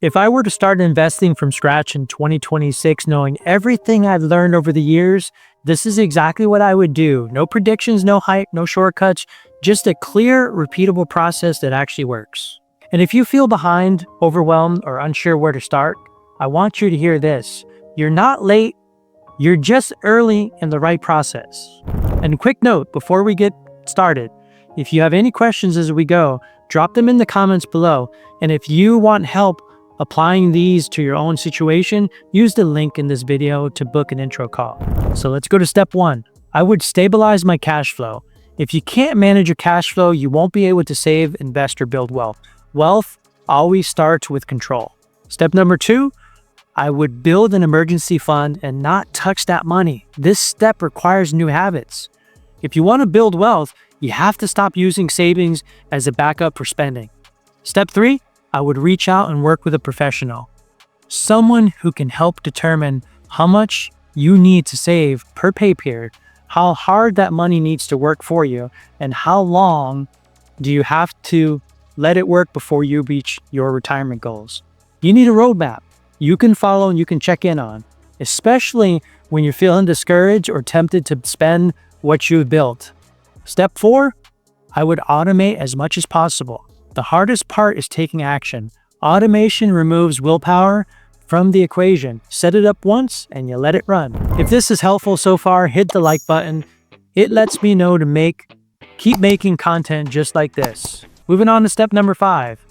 If I were to start investing from scratch in 2026, knowing everything I've learned over the years, this is exactly what I would do. No predictions, no hype, no shortcuts, just a clear, repeatable process that actually works. And if you feel behind, overwhelmed, or unsure where to start, I want you to hear this. You're not late, you're just early in the right process. And quick note, before we get started, if you have any questions as we go, drop them in the comments below. And if you want help applying these to your own situation, use the link in this video to book an intro call. So let's go to step 1. I would stabilize my cash flow. If you can't manage your cash flow, you won't be able to save, invest, or build wealth. Wealth always starts with control. Step number 2, I would build an emergency fund and not touch that money. This step requires new habits. If you want to build wealth, you have to stop using savings as a backup for spending. Step 3, I would reach out and work with a professional. Someone who can help determine how much you need to save per pay period, how hard that money needs to work for you, and how long do you have to let it work before you reach your retirement goals. You need a roadmap you can follow and you can check in on, especially when you're feeling discouraged or tempted to spend what you've built. Step 4, I would automate as much as possible. The hardest part is taking action. Automation removes willpower from the equation. Set it up once and you let it run. If this is helpful so far, hit the like button. It lets me know to keep making content just like this. Moving on to step number 5.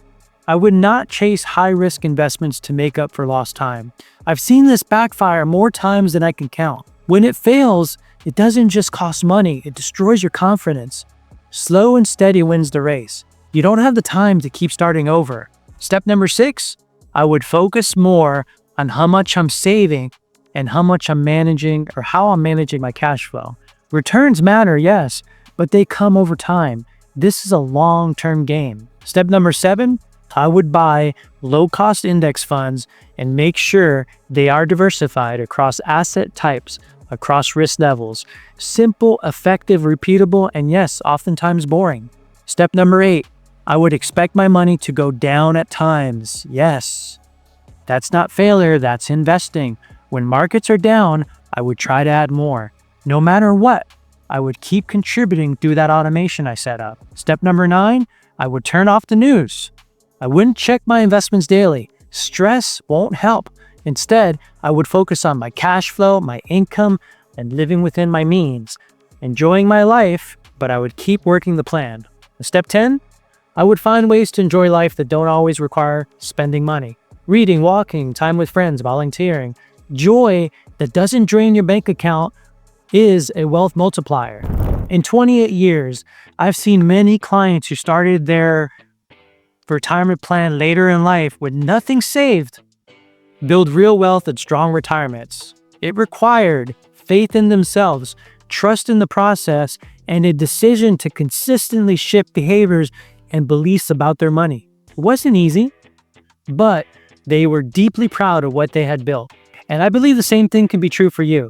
I would not chase high-risk investments to make up for lost time. I've seen this backfire more times than I can count. When it fails, it doesn't just cost money, it destroys your confidence. Slow and steady wins the race. You don't have the time to keep starting over. Step number 6, I would focus more on how much I'm saving and how I'm managing my cash flow. Returns matter, yes, but they come over time. This is a long-term game. Step number 7, I would buy low-cost index funds and make sure they are diversified across asset types, across risk levels. Simple, effective, repeatable, and yes, oftentimes boring. Step number 8, I would expect my money to go down at times. Yes, that's not failure, that's investing. When markets are down, I would try to add more. No matter what, I would keep contributing through that automation I set up. Step number 9, I would turn off the news. I wouldn't check my investments daily. Stress won't help. Instead, I would focus on my cash flow, my income, and living within my means. Enjoying my life, but I would keep working the plan. Step 10, I would find ways to enjoy life that don't always require spending money. Reading, walking, time with friends, volunteering. Joy that doesn't drain your bank account is a wealth multiplier. In 28 years, I've seen many clients who started their retirement plan later in life with nothing saved build real wealth and strong retirements. It required faith in themselves, trust in the process, and a decision to consistently shift behaviors and beliefs about their money. It wasn't easy, but they were deeply proud of what they had built. And I believe the same thing can be true for you.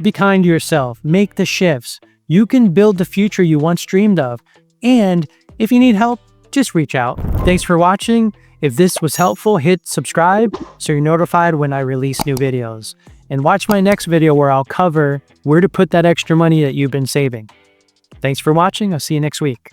Be kind to yourself, make the shifts. You can build the future you once dreamed of. And if you need help, just reach out. Thanks for watching. If this was helpful, hit subscribe so you're notified when I release new videos. And watch my next video where I'll cover where to put that extra money that you've been saving. Thanks for watching. I'll see you next week.